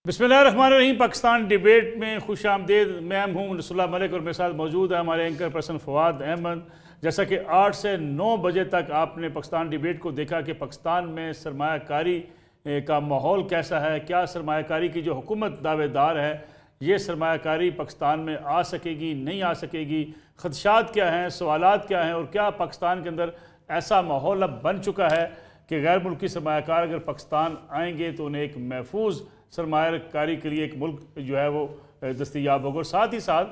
بسم اللہ الرحمن الرحیم۔ پاکستان ڈیبیٹ میں خوش آمدید۔ میں ہوں نصر اللہ ملک اور میرے ساتھ موجود ہے ہمارے اینکر پرسن فواد احمد۔ جیسا کہ 8 سے 9 بجے تک آپ نے پاکستان ڈیبیٹ کو دیکھا کہ پاکستان میں سرمایہ کاری کا ماحول کیسا ہے، کیا سرمایہ کاری کی جو حکومت دعوے دار ہے یہ سرمایہ کاری پاکستان میں آ سکے گی نہیں آ سکے گی، خدشات کیا ہیں، سوالات کیا ہیں، اور کیا پاکستان کے اندر ایسا ماحول اب بن چکا ہے کہ غیر ملکی سرمایہ کار اگر پاکستان آئیں گے تو انہیں ایک محفوظ سرمایہ کاری کے لیے ایک ملک جو ہے وہ دستیاب ہوگا، اور ساتھ ہی ساتھ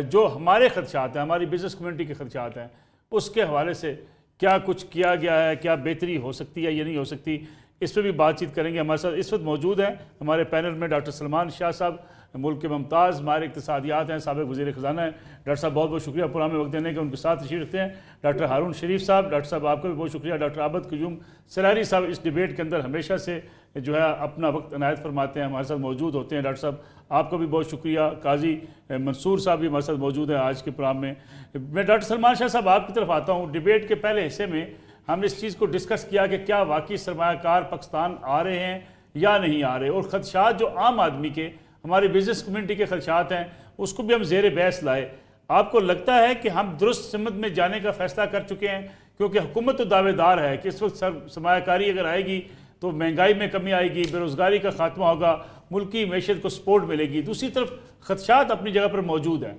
جو ہمارے خدشات ہیں، ہماری بزنس کمیونٹی کے خدشات ہیں، اس کے حوالے سے کیا کچھ کیا گیا ہے، کیا بہتری ہو سکتی ہے یا نہیں ہو سکتی، اس پہ بھی بات چیت کریں گے۔ ہمارے ساتھ اس وقت موجود ہیں ہمارے پینل میں ڈاکٹر سلمان شاہ صاحب، ملک کے ممتاز ماہر اقتصادیات ہیں، سابق وزیر خزانہ ہیں۔ ڈاکٹر صاحب بہت بہت شکریہ پرانے وقت دینے کے، ان کے ساتھ تشریف رکھتے ہیں ڈاکٹر ہارون شریف صاحب۔ ڈاکٹر صاحب آپ کا بھی بہت شکریہ۔ ڈاکٹر عابد قیوم سراری صاحب اس ڈیبیٹ کے اندر ہمیشہ سے جو ہے اپنا وقت عنایت فرماتے ہیں، ہمارے ساتھ موجود ہوتے ہیں۔ ڈاکٹر صاحب آپ کا بھی بہت شکریہ۔ قاضی منصور صاحب بھی ہمارے ساتھ موجود ہیں آج کے پروگرام میں۔ میں ڈاکٹر سلمان شاہ صاحب آپ کی طرف آتا ہوں۔ ڈیبیٹ کے پہلے حصے میں ہم نے اس چیز کو ڈسکس کیا کہ کیا واقعی سرمایہ کار پاکستان آ رہے ہیں یا نہیں آ رہے، اور خدشات جو عام آدمی کے، ہماری بزنس کمیونٹی کے خدشات ہیں، اس کو بھی ہم زیر بحث لائے۔ آپ کو لگتا ہے کہ ہم درست سمت میں جانے کا فیصلہ کر چکے ہیں؟ کیونکہ حکومت تو دعوے دار ہے کہ اس وقت سرمایہ کاری اگر آئے گی تو مہنگائی میں کمی آئے گی، بے روزگاری کا خاتمہ ہوگا، ملکی معیشت کو سپورٹ ملے گی۔ دوسری طرف خدشات اپنی جگہ پر موجود ہیں۔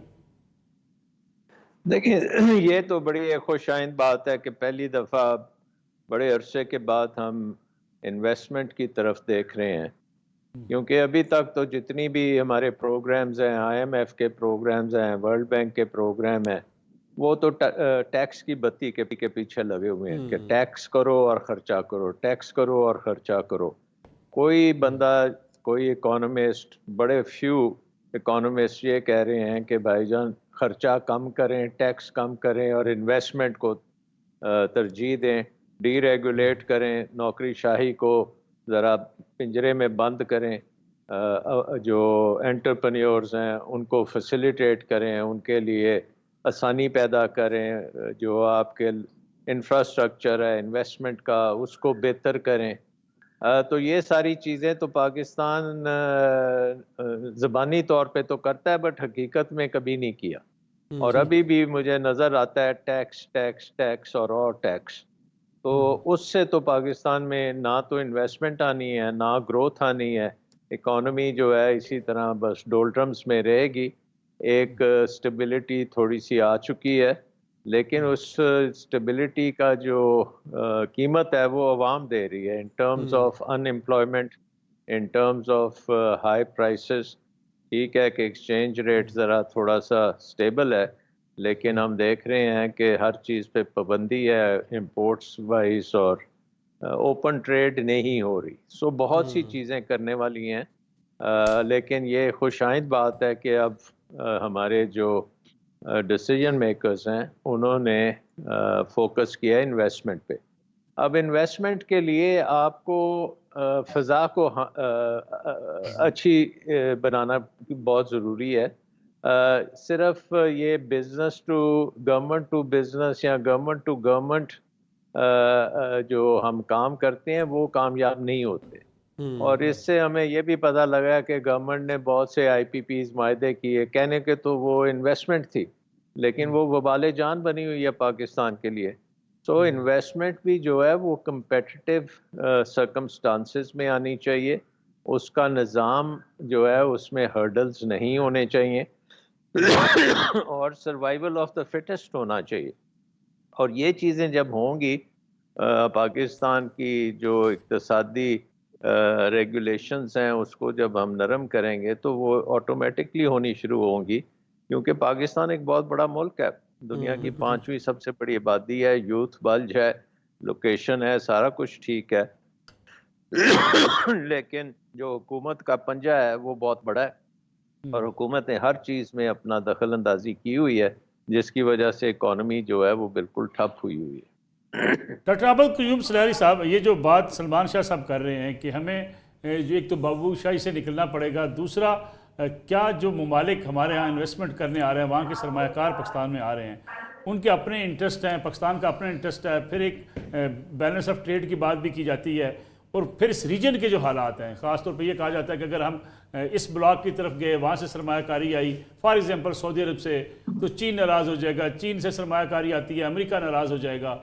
دیکھیں، یہ تو بڑی خوش آئند بات ہے کہ پہلی دفعہ بڑے عرصے کے بعد ہم انویسٹمنٹ کی طرف دیکھ رہے ہیں، کیونکہ ابھی تک تو جتنی بھی ہمارے پروگرامز ہیں، IMF کے پروگرامز ہیں، ورلڈ بینک کے پروگرام ہیں، وہ تو ٹیکس کی بتی کے پیچھے لگے ہوئے ہیں کہ ٹیکس کرو اور خرچہ کرو، ٹیکس کرو اور خرچہ کرو۔ کوئی بندہ، کوئی اکانومسٹ، بڑے فیو اکانومسٹ یہ کہہ رہے ہیں کہ بھائی جان خرچہ کم کریں، ٹیکس کم کریں اور انویسٹمنٹ کو ترجیح دیں، ڈی ریگولیٹ کریں، نوکری شاہی کو ذرا پنجرے میں بند کریں، جو انٹرپرینیورز ہیں ان کو فیسیلیٹیٹ کریں، ان کے لیے آسانی پیدا کریں، جو آپ کے انفراسٹرکچر ہے انویسٹمنٹ کا اس کو بہتر کریں۔ تو یہ ساری چیزیں تو پاکستان زبانی طور پہ تو کرتا ہے، بٹ حقیقت میں کبھی نہیں کیا، اور ابھی بھی مجھے نظر آتا ہے ٹیکس ٹیکس ٹیکس اور ٹیکس۔ تو اس سے تو پاکستان میں نہ تو انویسٹمنٹ آنی ہے، نہ گروتھ آنی ہے، اکانومی جو ہے اسی طرح بس ڈولٹرمز میں رہے گی۔ ایک سٹیبلٹی تھوڑی سی آ چکی ہے، لیکن اس سٹیبلٹی کا جو قیمت ہے وہ عوام دے رہی ہے، in terms of in employment, in terms of high prices. ٹھیک ہے کہ ایکسچینج ریٹ ذرا تھوڑا سا سٹیبل ہے، لیکن ہم دیکھ رہے ہیں کہ ہر چیز پہ پابندی ہے امپورٹس وائز، اور اوپن ٹریڈ نہیں ہو رہی۔ سو بہت سی چیزیں کرنے والی ہیں، لیکن یہ خوش آئند بات ہے کہ اب ہمارے جو ڈیسیجن میکرز ہیں انہوں نے فوکس کیا ہے انویسٹمنٹ پہ۔ اب انویسٹمنٹ کے لیے آپ کو فضا کو اچھی بنانا بہت ضروری ہے۔ صرف یہ بزنس ٹو بزنس یا گورنمنٹ ٹو گورنمنٹ جو ہم کام کرتے ہیں وہ کامیاب نہیں ہوتے، اور اس سے ہمیں یہ بھی پتہ لگا کہ گورنمنٹ نے بہت سے IPPs معاہدے کیے، کہنے کے تو وہ انویسٹمنٹ تھی، لیکن وہ وبال جان بنی ہوئی ہے پاکستان کے لیے۔ سو انویسٹمنٹ بھی جو ہے وہ کمپیٹیٹو سرکمسٹانسز میں آنی چاہیے، اس کا نظام جو ہے اس میں ہرڈلز نہیں ہونے چاہیے، اور سروائیول آف دا فٹسٹ ہونا چاہیے۔ اور یہ چیزیں جب ہوں گی، پاکستان کی جو اقتصادی ریگولیشنز ہیں اس کو جب ہم نرم کریں گے تو وہ آٹومیٹکلی ہونی شروع ہوں گی، کیونکہ پاکستان ایک بہت بڑا ملک ہے، دنیا کی 5ویں سب سے بڑی آبادی ہے، یوتھ بلج ہے، لوکیشن ہے، سارا کچھ ٹھیک ہے، لیکن جو حکومت کا پنجہ ہے وہ بہت بڑا ہے، اور حکومت نے ہر چیز میں اپنا دخل اندازی کی ہوئی ہے، جس کی وجہ سے اکانومی جو ہے وہ بالکل ٹھپ ہوئی ہوئی ہے۔ ڈاکٹر عابد قیوم سراری صاحب، یہ جو بات سلمان شاہ صاحب کر رہے ہیں کہ ہمیں جو ایک تو بابو شاہی سے نکلنا پڑے گا، دوسرا کیا جو ممالک ہمارے ہاں انویسٹمنٹ کرنے آ رہے ہیں، وہاں کے سرمایہ کار پاکستان میں آ رہے ہیں، ان کے اپنے انٹرسٹ ہیں، پاکستان کا اپنا انٹرسٹ ہے، پھر ایک بیلنس آف ٹریڈ کی بات بھی کی جاتی ہے، اور پھر اس ریجن کے جو حالات ہیں، خاص طور پہ یہ کہا جاتا ہے کہ اگر ہم اس بلاک کی طرف گئے، وہاں سے سرمایہ کاری آئی، فار ایگزامپل سعودی عرب سے، تو چین ناراض ہو جائے گا، چین سے سرمایہ کاری آتی ہے، امریکہ ناراض ہو جائے گا.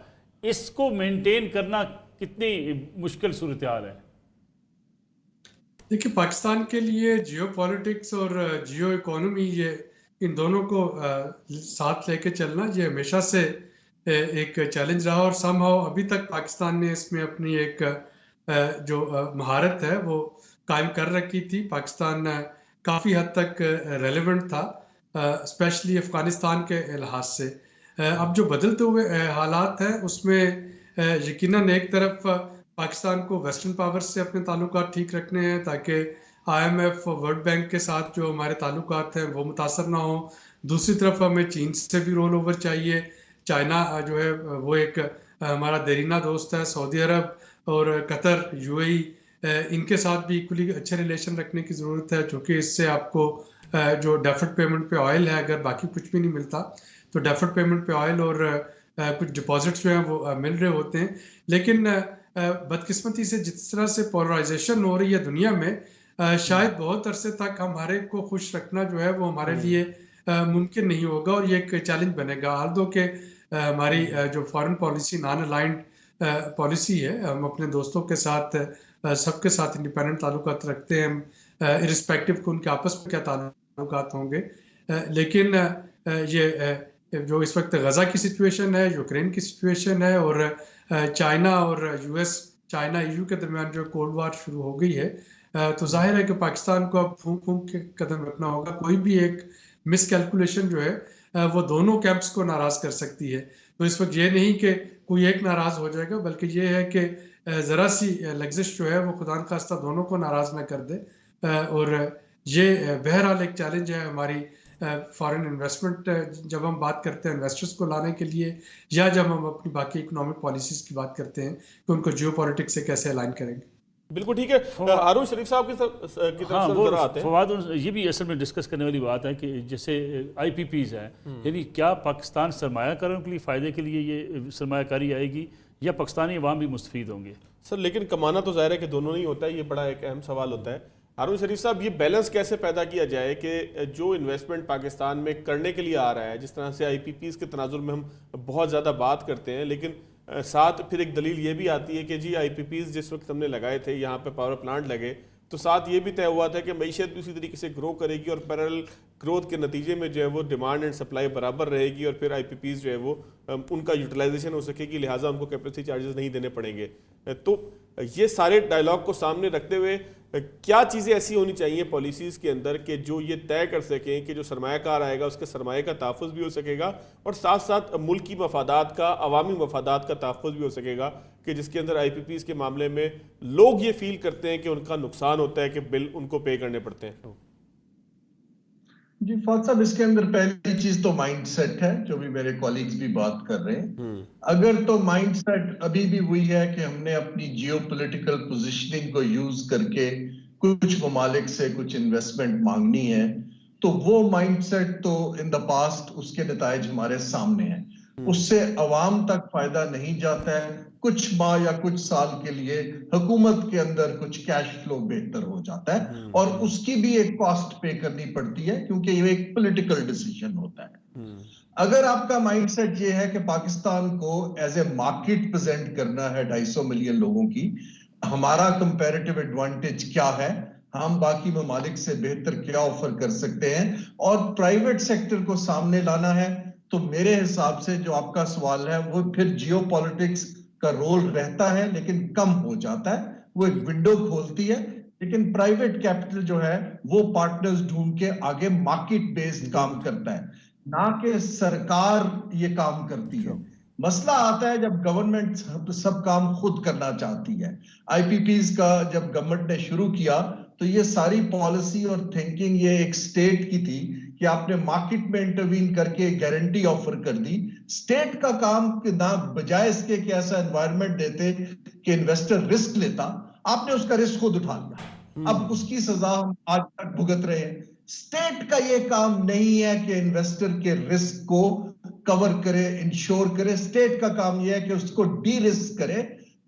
اس کو مینٹین کرنا کتنی مشکل صورتحال ہے؟ دیکھیے، پاکستان کے لیے جیو پالیٹکس اور جیو اکانومی، یہ ان دونوں کو ساتھ لے کے چلنا یہ ہمیشہ سے ایک چیلنج رہا، اور سم ہاؤ ابھی تک پاکستان نے اس میں اپنی ایک جو مہارت ہے وہ قائم کر رکھی تھی. پاکستان کافی حد تک ریلیونٹ تھا، اسپیشلی افغانستان کے لحاظ سے. اب جو بدلتے ہوئے حالات ہیں اس میں یقیناً ایک طرف پاکستان کو ویسٹرن پاور سے اپنے تعلقات ٹھیک رکھنے ہیں تاکہ I M F, world bank کے ساتھ جو ہمارے تعلقات ہیں وہ متاثر نہ ہوں. دوسری طرف ہمیں چین سے بھی رول اوور چاہیے. چائنا جو ہے وہ ایک ہمارا دیرینہ دوست ہے. سعودی عرب اور قطر، یو اے ای، ان کے ساتھ بھی ایکولی اچھے ریلیشن رکھنے کی ضرورت ہے، چونکہ اس سے آپ کو جو ڈیفرڈ پیمنٹ پہ آئل ہے، اگر باقی کچھ بھی نہیں ملتا تو ڈیفرڈ پیمنٹ پہ آئل اور کچھ ڈپازٹس جو ہیں وہ مل رہے ہوتے ہیں. لیکن بدقسمتی سے جس طرح سے پولرائزیشن ہو رہی ہے دنیا میں، شاید بہت عرصے تک ہمارے کو خوش رکھنا جو ہے وہ ہمارے لیے ممکن نہیں ہوگا، اور یہ ایک چیلنج بنے گا. آلدو کہ ہماری جو foreign policy non aligned policy ہے، ہم اپنے دوستوں کے ساتھ، سب کے ساتھ انڈیپینڈنٹ تعلقات رکھتے ہیں، ارسپیکٹو کہ ان کے آپس میں کیا تعلقات ہوں گے. لیکن یہ جو اس وقت غزہ کی سچویشن ہے، یوکرین کی سچویشن ہے، اور چائنا اور یو ایس، چائنا ایو کے درمیان جو کولڈ وار شروع ہو گئی ہے، تو ظاہر ہے کہ پاکستان کو اب پھونک پھونک کے قدم رکھنا ہوگا. کوئی بھی ایک مس کیلکولیشن جو ہے وہ دونوں کیمپس کو ناراض کر سکتی ہے. تو اس وقت یہ نہیں کہ کوئی ایک ناراض ہو جائے گا، بلکہ یہ ہے کہ ذرا سی لگزش جو ہے وہ خدا نخواستہ دونوں کو ناراض نہ کر دے. اور یہ بہرحال ایک چیلنج ہے ہماری فارن انویسٹمنٹ، جب ہم بات کرتے ہیں انویسٹرز کو لانے کے لیے، یا جب ہم اپنی باقی اکنامک پالیسیز کی بات کرتے ہیں کہ ان کو جیو پالیٹکس سے کیسے الائن کریں گے. بالکل ٹھیک ہے. ہارون شریف صاحب کی طرف سے ذرا آتے ہیں. فواد، یہ بھی اصل میں ڈسکس کرنے والی بات ہے کہ جیسے آئی پی پیز ہیں، یعنی کیا پاکستان سرمایہ کاروں کے لیے فائدے کے لیے یہ سرمایہ کاری آئے گی، یا پاکستانی عوام بھی مستفید ہوں گے؟ سر لیکن کمانا تو ظاہر ہے کہ دونوں نہیں ہوتا ہے، یہ بڑا ایک اہم سوال ہوتا ہے. ہارون شریف صاحب، یہ بیلنس کیسے پیدا کیا جائے کہ جو انویسٹمنٹ پاکستان میں کرنے کے لیے آ رہا ہے، جس طرح سے آئی پی پیز کے تناظر میں ہم بہت زیادہ بات کرتے ہیں، لیکن ساتھ پھر ایک دلیل یہ بھی آتی ہے کہ جی آئی پی پیز جس وقت ہم نے لگائے تھے، یہاں پہ پاور پلانٹ لگے، تو ساتھ یہ بھی طے ہوا تھا کہ معیشت بھی اسی طریقے سے گرو کرے گی، اور پیرل گروتھ کے نتیجے میں جو ہے وہ ڈیمانڈ اینڈ سپلائی برابر رہے گی، اور پھر آئی پی پیز جو ہے وہ ان کا یوٹیلائزیشن ہو سکے گی، لہٰذا ان کو کیپیسٹی چارجز نہیں دینے پڑیں گے. تو یہ سارے ڈائلاگ کو سامنے رکھتے ہوئے کیا چیزیں ایسی ہونی چاہیے پالیسیز کے اندر کہ جو یہ طے کر سکیں کہ جو سرمایہ کار آئے گا اس کے سرمایہ کا تحفظ بھی ہو سکے گا، اور ساتھ ساتھ ملکی مفادات کا، عوامی مفادات کا تحفظ بھی ہو سکے گا، کہ جس کے اندر آئی پی پیز کے معاملے میں لوگ یہ فیل کرتے ہیں کہ ان کا نقصان ہوتا ہے کہ بل ان کو پے کرنے پڑتے ہیں. جی فواد صاحب، اس کے اندر پہلی چیز تو مائنڈ سیٹ ہے، جو بھی میرے کولیگز بھی بات کر رہے ہیں. اگر تو مائنڈ سیٹ ابھی بھی وہی ہے کہ ہم نے اپنی جیو پولیٹیکل پوزیشننگ کو یوز کر کے کچھ ممالک سے کچھ انویسٹمنٹ مانگنی ہے، تو وہ مائنڈ سیٹ تو ان دا پاسٹ اس کے نتائج ہمارے سامنے ہیں. اس سے عوام تک فائدہ نہیں جاتا ہے. کچھ ماہ یا کچھ سال کے لیے حکومت کے اندر کچھ کیش فلو بہتر ہو جاتا ہے، اور اس کی بھی ایک کاسٹ پے کرنی پڑتی ہے، کیونکہ یہ ایک پولیٹیکل ڈیسیژن ہوتا ہے. اگر آپ کا مائنڈ سیٹ یہ ہے کہ پاکستان کو ایز اے مارکیٹ پریزنٹ کرنا ہے 250 ملین لوگوں کی، ہمارا کمپیریٹیو ایڈوانٹیج کیا ہے، ہم باقی ممالک سے بہتر کیا آفر کر سکتے ہیں، اور پرائیویٹ سیکٹر کو سامنے لانا ہے، تو میرے حساب سے جو آپ کا سوال ہے وہ پھر جیو پالیٹکس کا رول رہتا ہے لیکن کم ہو جاتا ہے. وہ ایک ونڈو کھولتی ہے، لیکن پرائیویٹ کیپٹل جو ہے وہ پارٹنرز ڈھونڈ کے آگے مارکیٹ بیسڈ کام کرتا ہے، نہ کہ سرکار یہ کام کرتی ہے. مسئلہ آتا ہے جب گورنمنٹ سب کام خود کرنا چاہتی ہے. آئی پی پیز کا جب گورنمنٹ نے شروع کیا تو یہ ساری پالیسی اور تھنکنگ یہ ایک سٹیٹ کی تھی کہ آپ نے مارکیٹ میں انٹروین کر کے گارنٹی آفر کر دی. سٹیٹ کا کام نہ بجائے اس کے کہ ایسا انوائرمنٹ دیتے کہ انویسٹر رسک لیتا، آپ نے اس کا رسک خود اٹھا لیا. اب اس کی سزا ہم آج تک بھگت رہے ہیں. سٹیٹ کا یہ کام نہیں ہے کہ انویسٹر کے رسک کو کور کرے، انشور کرے. سٹیٹ کا کام یہ ہے کہ اس کو ڈی رسک کرے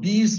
20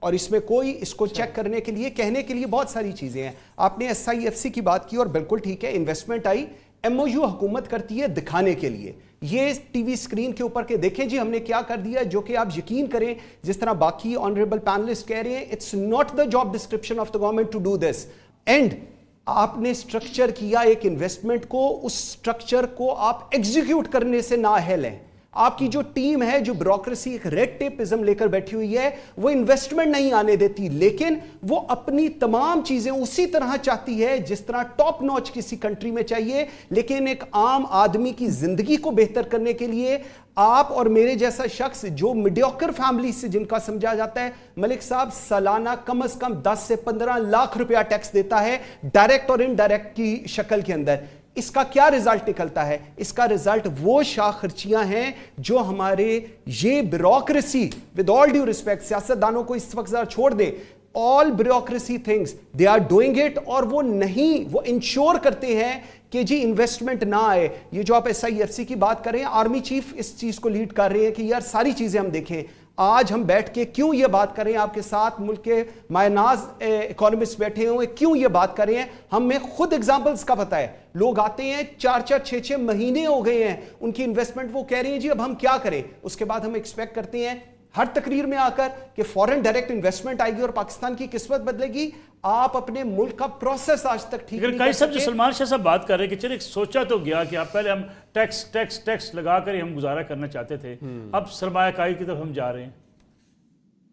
اور اس میں کوئی اس کو چیک کرنے کے لیے کہنے کے لیے بہت ساری چیزیں ہیں. آپ نے SIFC کی بات کی اور بالکل ٹھیک ہے, انویسٹمنٹ آئی, MOU حکومت کرتی ہے دکھانے کے لیے. یہ ٹی وی اسکرین کے اوپر کے دیکھیں جی ہم نے کیا کر دیا, جو کہ آپ یقین کریں جس طرح باقی آنریبل پینلسٹ کہہ رہے ہیں, it's not the job description of the government to do this. And آپ نے سٹرکچر کیا ایک انویسٹمنٹ کو, اس سٹرکچر کو آپ ایگزیکیوٹ کرنے سے نااہل ہیں. آپ کی جو ٹیم ہے جو بیوروکریسی ایک ریڈ ٹیپزم لے کر بیٹھی ہوئی ہے وہ انویسٹمنٹ نہیں آنے دیتی, لیکن وہ اپنی تمام چیزیں اسی طرح چاہتی ہے جس طرح ٹاپ نوچ کسی کنٹری میں چاہیے. لیکن ایک عام آدمی کی زندگی کو بہتر کرنے کے لیے آپ اور میرے جیسا شخص جو میڈیوکر فیملی سے جن کا سمجھا جاتا ہے, ملک صاحب سالانہ کم از کم 10 سے 15 لاکھ روپیہ ٹیکس دیتا ہے ڈائریکٹ اور انڈائریکٹ کی شکل کے اندر. اس کا کیا رزلٹ نکلتا ہے؟ اس کا رزلٹ وہ شاخ خرچیاں ہیں جو ہمارے یہ bureaucracy, with all due respect سیاستدانوں کو اس وقت ذرا چھوڑ دیں, all bureaucracy things they are doing it, اور وہ نہیں, وہ انشور کرتے ہیں کہ جی انویسٹمنٹ نہ آئے. یہ جو آپ SIFC کی بات کر رہے ہیں, آرمی چیف اس چیز کو لیڈ کر رہے ہیں کہ یار ساری چیزیں ہم دیکھیں. آج ہم بیٹھ کے کیوں یہ بات کر رہے ہیں, آپ کے ساتھ ملک کے مائناز اکانومسٹ بیٹھے ہوئے کیوں یہ بات کر رہے ہیں, ہمیں خود ایگزامپلس کا پتہ ہے. لوگ آتے ہیں 4-6 مہینے ہو گئے ہیں ان کی انویسٹمنٹ, وہ کہہ رہے ہیں جی اب ہم کیا کریں. اس کے بعد ہم ایکسپیکٹ کرتے ہیں ہر تقریر میں آ کر کہ فورن ڈائریکٹ انویسٹمنٹ آئے گی اور پاکستان کی قسمت بدلے گی. آپ اپنے ملک کا پروسیس آج تک ٹھیک نہیں کر سب جو سکے. سلمان شاہ صاحب بات کر رہے ہیں کہ چلے سوچا تو گیا کہ آپ پہلے ہم ٹیکس لگا کر ہی ہم گزارا کرنا چاہتے تھے, اب سرمایہ کاری کی طرف ہم جا رہے ہیں.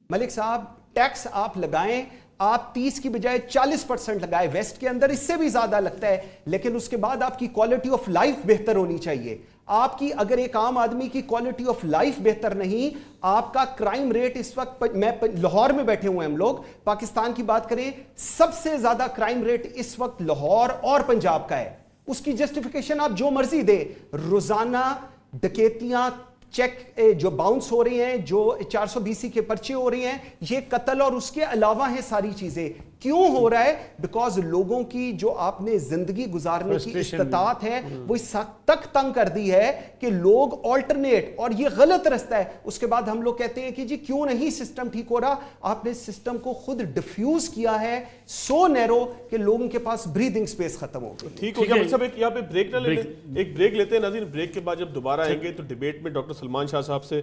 ملک صاحب ٹیکس آپ لگائیں, آپ 30 کی بجائے 40% لگائے, ویسٹ کے اندر اس سے بھی زیادہ لگتا ہے, لیکن اس کے بعد آپ کی کوالٹی آف لائف بہتر ہونی چاہیے. آپ کی اگر ایک عام آدمی کی کوالٹی آف لائف بہتر نہیں, آپ کا کرائم ریٹ اس وقت, میں لاہور میں بیٹھے ہوئے ہیں ہم لوگ, پاکستان کی بات کریں سب سے زیادہ کرائم ریٹ اس وقت لاہور اور پنجاب کا ہے. اس کی جسٹیفیکیشن آپ جو مرضی دیں, روزانہ ڈکیتیاں, چیک جو باؤنس ہو رہے ہیں, جو 420 کے پرچے ہو رہے ہیں, یہ قتل اور اس کے علاوہ ہیں ساری چیزیں. کیوں ہو رہا ہے؟ بیکاز لوگوں کی جو آپ نے زندگی گزارنے کی استطاعت ہے وہ اس حد تک تنگ کر دی ہے کہ لوگ آلٹرنیٹ, اور یہ غلط رستہ ہے. اس کے بعد ہم لوگ کہتے ہیں کہ جی کیوں نہیں سسٹم ٹھیک ہو رہا. آپ نے سسٹم کو خود ڈیفیوز کیا ہے سو نیرو کہ لوگوں کے پاس بریدنگ سپیس ختم ہو گئی. ٹھیک ہو گیا. مطلب ایک یہاں پہ بریک نہ لیتے, ایک بریک لیتے ہیں ناظرین. بریک کے بعد جب دوبارہ آئیں گے تو ڈیبیٹ میں ڈاکٹر سلمان شاہ صاحب سے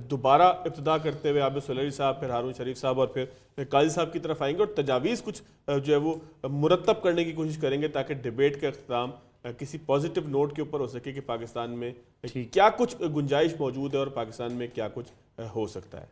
دوبارہ ابتدا کرتے ہوئے عابد سلیری صاحب, پھر ہارون شریف صاحب اور پھر قاضی صاحب کی طرف آئیں گے, اور تجاویز کچھ جو ہے وہ مرتب کرنے کی کوشش کریں گے تاکہ ڈیبیٹ کا اختتام کسی پازیٹیو نوٹ کے اوپر ہو سکے کہ پاکستان میں کیا کچھ گنجائش موجود ہے اور پاکستان میں کیا کچھ ہو سکتا ہے.